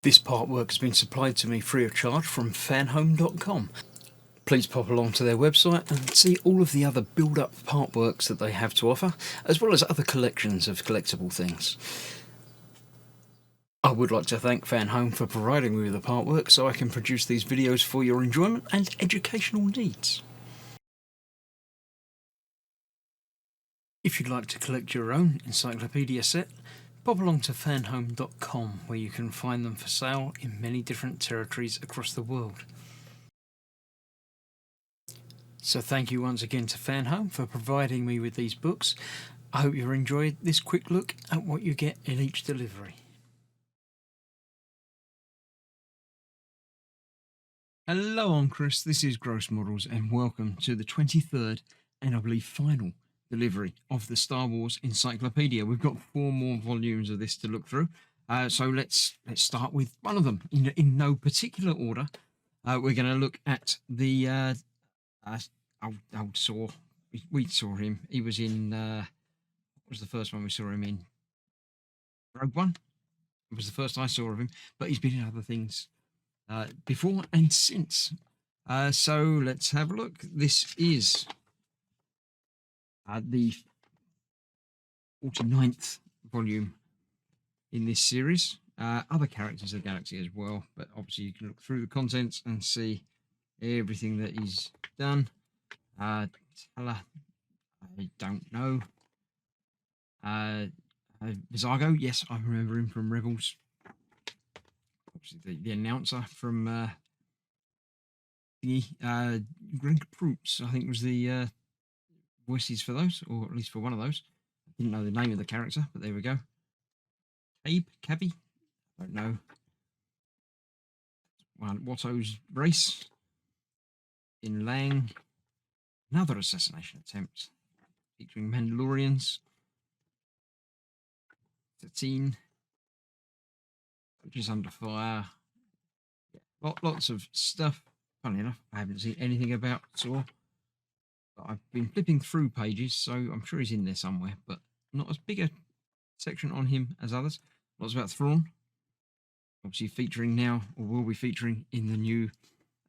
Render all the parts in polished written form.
This artwork has been supplied to me free of charge from Fanhome.com. Please pop along to their website and see all of the other build-up artworks that they have to offer, as well as other collections of collectible things. I would like to thank Fanhome for providing me with the artwork so I can produce these videos for your enjoyment and educational needs. If you'd like to collect your own Encyclopdia set, pop along to Fanhome.com, where you can find them for sale in many different territories across the world. So thank you once again to Fanhome for providing me with these books. I hope you enjoyed this quick look at what you get in each delivery. Hello, I'm Chris, this is Gross Models, and welcome to the 23rd and I believe final delivery of the Star Wars Encyclopedia. We've got 4 more volumes of this to look through, so let's start with one of them in no particular order. We're going to look at the old Saw. We saw him. He was in what was the first one we saw him in? Rogue One. It was the first I saw of him, but he's been in other things before and since. So let's have a look. This is the 49th volume in this series. Other characters of the galaxy as well, but obviously you can look through the contents and see everything that he's done. Tala, I don't know. Vizago, yes, I remember him from Rebels. Obviously the announcer from Greg Proops, I think, was the voices for those, or at least for one of those. I didn't know the name of the character, but there we go. Cabby, I don't know. Watto's race in Lang. Another assassination attempt featuring Mandalorians. 13. Which is under fire. Yeah, lots of stuff. Funny enough, I haven't seen anything about Saw. But I've been flipping through pages, so I'm sure he's in there somewhere, but not as big a section on him as others. Lots about Thrawn. Obviously featuring now, or will be featuring in the new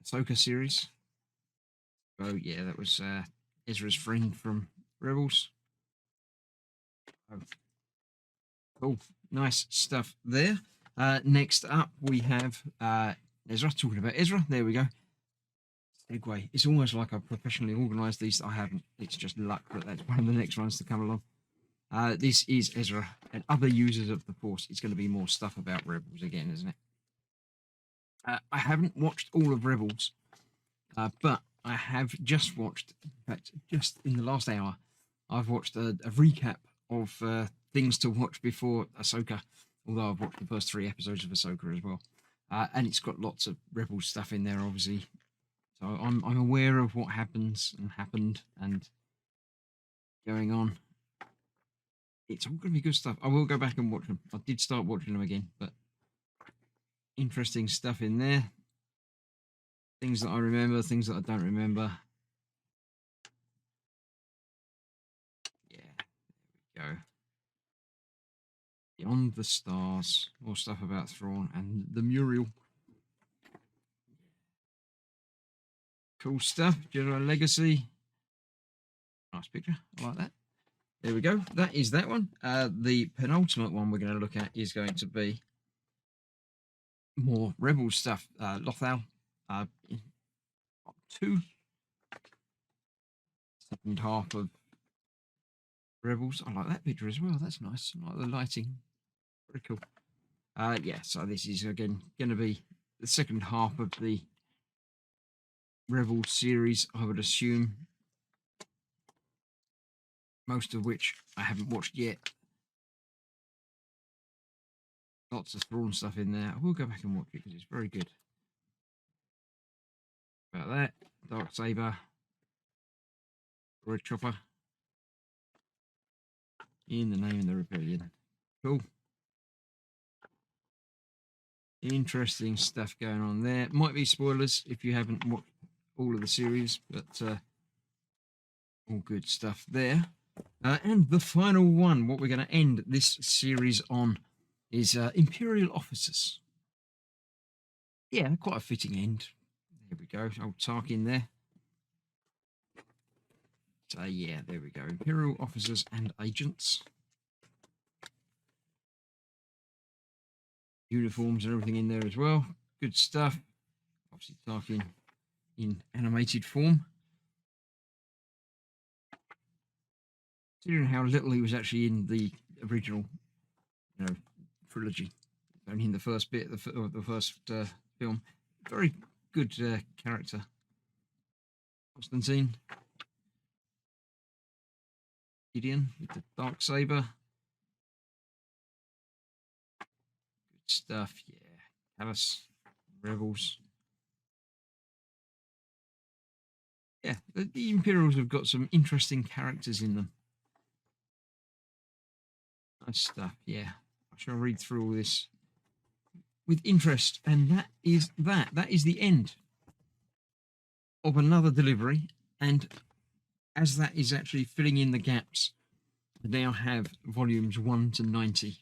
Ahsoka series. So yeah, that was Ezra's friend from Rebels. Oh, cool, nice stuff there. Next up, we have Ezra. Talking about Ezra, there we go. Segue. It's almost like I've professionally organised these. I haven't. It's just luck that that's one of the next ones to come along. This is Ezra and other users of the Force. It's going to be more stuff about Rebels again, isn't it? I haven't watched all of Rebels, but I have just watched, in fact, just in the last hour, I've watched a recap of things to watch before Ahsoka, although I've watched the first 3 episodes of Ahsoka as well. And it's got lots of Rebel stuff in there, obviously. So I'm aware of what happens and happened and going on. It's all going to be good stuff. I will go back and watch them. I did start watching them again, but interesting stuff in there. Things that I remember, things that I don't remember. Yeah, there we go. Beyond the Stars, more stuff about Thrawn and the Muriel. Cool stuff. Jedi Legacy. Nice picture. I like that. There we go. That is that one. The penultimate one we're going to look at is going to be more Rebel stuff. Lothal. 2. Second half of Rebels. I like that picture as well. That's nice. I like the lighting. Very cool. Yeah, so this is again going to be the second half of the Rebel series, I would assume. Most of which I haven't watched yet. Lots of Thrawn stuff in there. I will go back and watch it because it's very good. About that. Darksaber. Red Chopper. In the name of the Rebellion. Cool. Interesting stuff going on there. Might be spoilers if you haven't watched all of the series, but all good stuff there. And the final one, what we're going to end this series on, is Imperial Officers. Yeah, quite a fitting end. There we go. Old Tarkin there. So yeah, there we go. Imperial officers and agents. Uniforms and everything in there as well. Good stuff. Obviously Tarkin in animated form. Considering how little he was actually in the original, trilogy, only in the first bit of the first film. Very good character. Constantine, Gideon with the dark saber. Good stuff. Yeah, Callus, rebels. Yeah, the Imperials have got some interesting characters in them. Nice stuff. Yeah, I shall read through all this with interest, and that is that. That is the end of another delivery, and as that is actually filling in the gaps, I now have volumes 1 to 90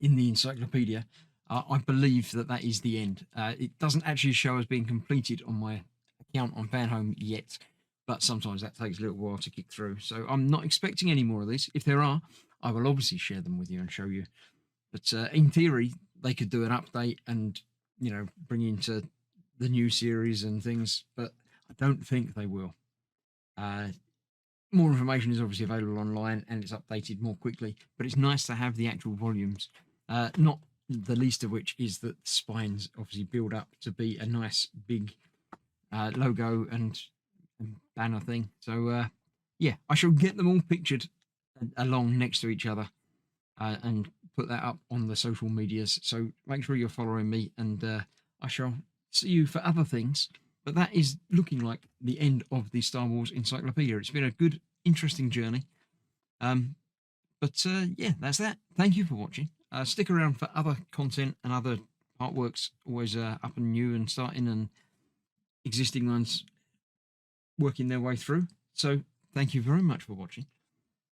in the encyclopedia. I believe that that is the end. It doesn't actually show as being completed on my account on Fanhome yet, but sometimes that takes a little while to kick through. So I'm not expecting any more of these. If there are, I will obviously share them with you and show you. But in theory, they could do an update and, bring into the new series and things, but I don't think they will. More information is obviously available online and it's updated more quickly, but it's nice to have the actual volumes. Not the least of which is that the spines obviously build up to be a nice big logo and banner thing. So yeah, I shall get them all pictured along next to each other and put that up on the social medias. So make sure you're following me, and I shall see you for other things. But that is looking like the end of the Star Wars Encyclopedia. It's been a good, interesting journey. But yeah, that's that. Thank you for watching. Stick around for other content and other artworks, always up and new and starting, and existing ones working their way through. So thank you very much for watching.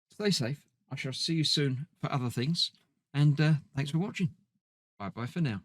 Stay safe. I shall see you soon for other things. And thanks for watching. Bye bye for now.